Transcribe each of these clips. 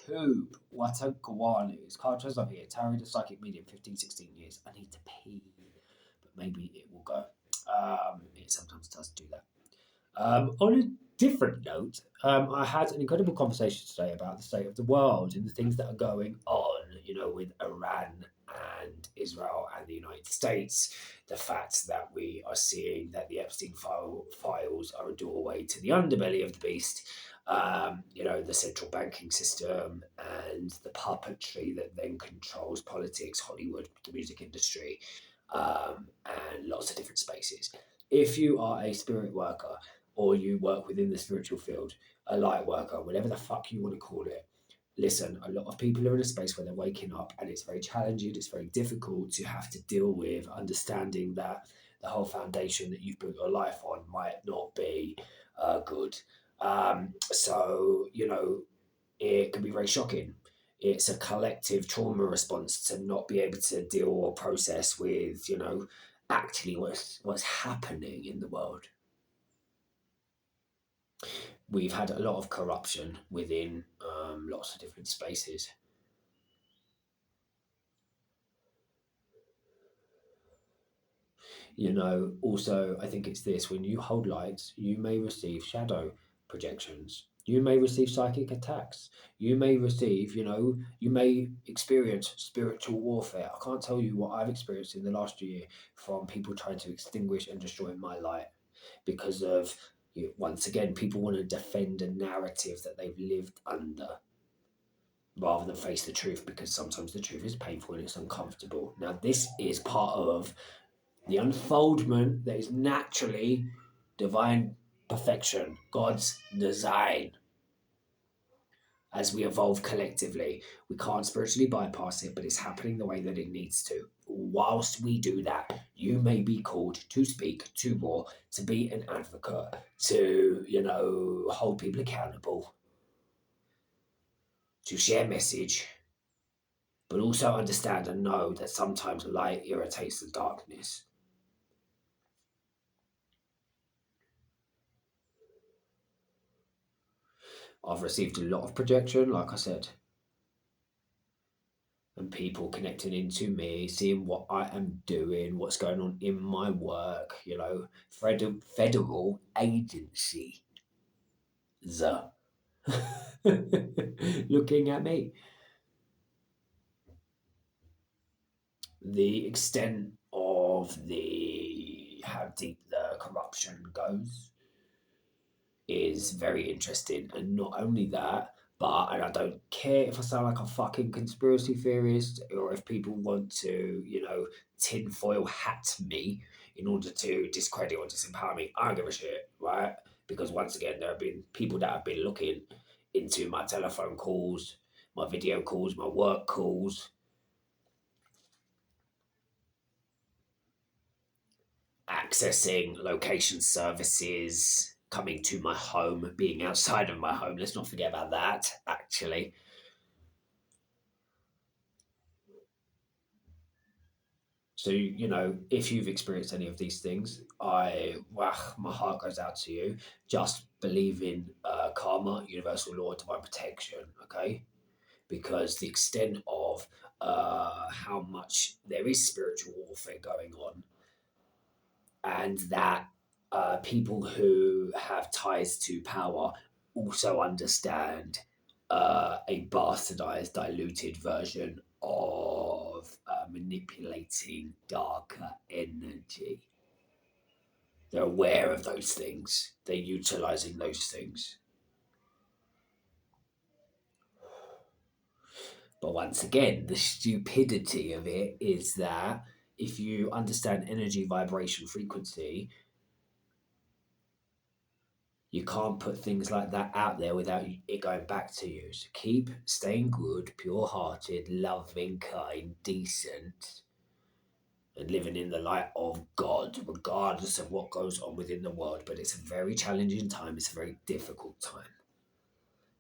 tube. What a guan. It's Carl Tresor here. Tarry the psychic medium, 15, 16 years. I need to pee, but maybe it will go. It sometimes does do that. On a different note, I had an incredible conversation today about the state of the world and the things that are going on, with Iran and Israel and the United States. The fact that we are seeing that the Epstein files are a doorway to the underbelly of the beast, the central banking system and the puppetry that then controls politics, Hollywood, the music industry, and lots of different spaces. If you are a spirit worker, or you work within the spiritual field, a light worker, whatever the fuck you want to call it. Listen, a lot of people are in a space where they're waking up and it's very challenging, it's very difficult to have to deal with understanding that the whole foundation that you've built your life on might not be good. It can be very shocking. It's a collective trauma response to not be able to deal or process with, actually what's happening in the world. We've had a lot of corruption within lots of different spaces. Also, I think it's this: when you hold lights, you may receive shadow projections. You may receive psychic attacks. You may receive, you may experience spiritual warfare. I can't tell you what I've experienced in the last year from people trying to extinguish and destroy my light because of, once again, people want to defend a narrative that they've lived under rather than face the truth, because sometimes the truth is painful and it's uncomfortable. Now, this is part of the unfoldment that is naturally divine perfection, God's design. As we evolve collectively, we can't spiritually bypass it, but it's happening the way that it needs to. Whilst we do that, you may be called to speak, to war, to be an advocate, to, hold people accountable, to share message, but also understand and know that sometimes light irritates the darkness. I've received a lot of projection, like I said, and people connecting into me, seeing what I am doing, what's going on in my work, federal agency. Looking at me. The extent of how deep the corruption goes is very interesting. And not only that, and I don't care if I sound like a fucking conspiracy theorist or if people want to, tinfoil hat me in order to discredit or disempower me. I don't give a shit, right? Because once again, there have been people that have been looking into my telephone calls, my video calls, my work calls, accessing location services, coming to my home, being outside of my home. Let's not forget about that, actually. So, if you've experienced any of these things, my heart goes out to you. Just believe in karma, universal law, divine protection, okay? Because the extent of how much there is spiritual warfare going on, and that people who have ties to power also understand a bastardized, diluted version of manipulating darker energy. They're aware of those things. They're utilizing those things. But once again, the stupidity of it is that if you understand energy, vibration, frequency, you can't put things like that out there without it going back to you. So keep staying good, pure-hearted, loving, kind, decent, and living in the light of God, regardless of what goes on within the world. But it's a very challenging time. It's a very difficult time.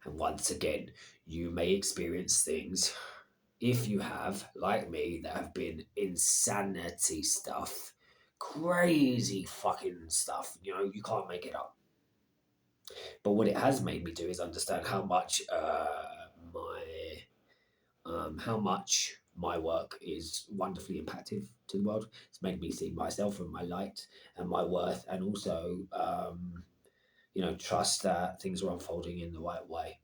And once again, you may experience things, if you have, like me, that have been insanity stuff, crazy fucking stuff. You can't make it up. But what it has made me do is understand how much my how much my work is wonderfully impactful to the world. It's made me see myself and my light and my worth, and also, trust that things are unfolding in the right way.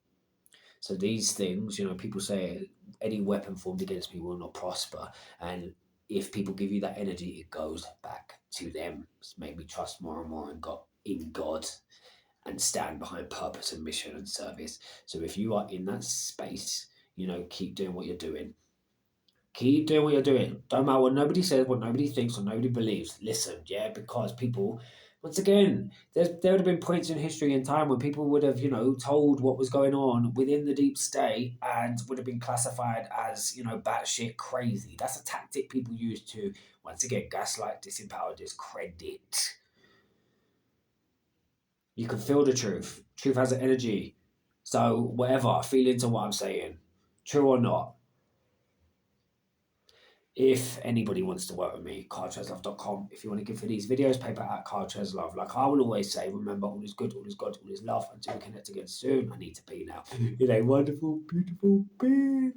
So these things, people say any weapon formed against me will not prosper. And if people give you that energy, it goes back to them. It's made me trust more and more in God and stand behind purpose and mission and service. So if you are in that space, keep doing what you're doing. Keep doing what you're doing. Don't matter what nobody says, what nobody thinks, or nobody believes. Listen, yeah, because people, once again, there would have been points in history and time when people would have, told what was going on within the deep state and would have been classified as, batshit crazy. That's a tactic people use to, once again, gaslight, disempower, discredit. You can feel the truth. Truth has an energy. So whatever, feel into what I'm saying. True or not. If anybody wants to work with me, carltreslove.com. If you want to give for these videos, PayPal at carltreslove. Like I will always say, remember, all is good, all is God, all is love. Until we connect again soon, I need to be now. In a wonderful, beautiful being.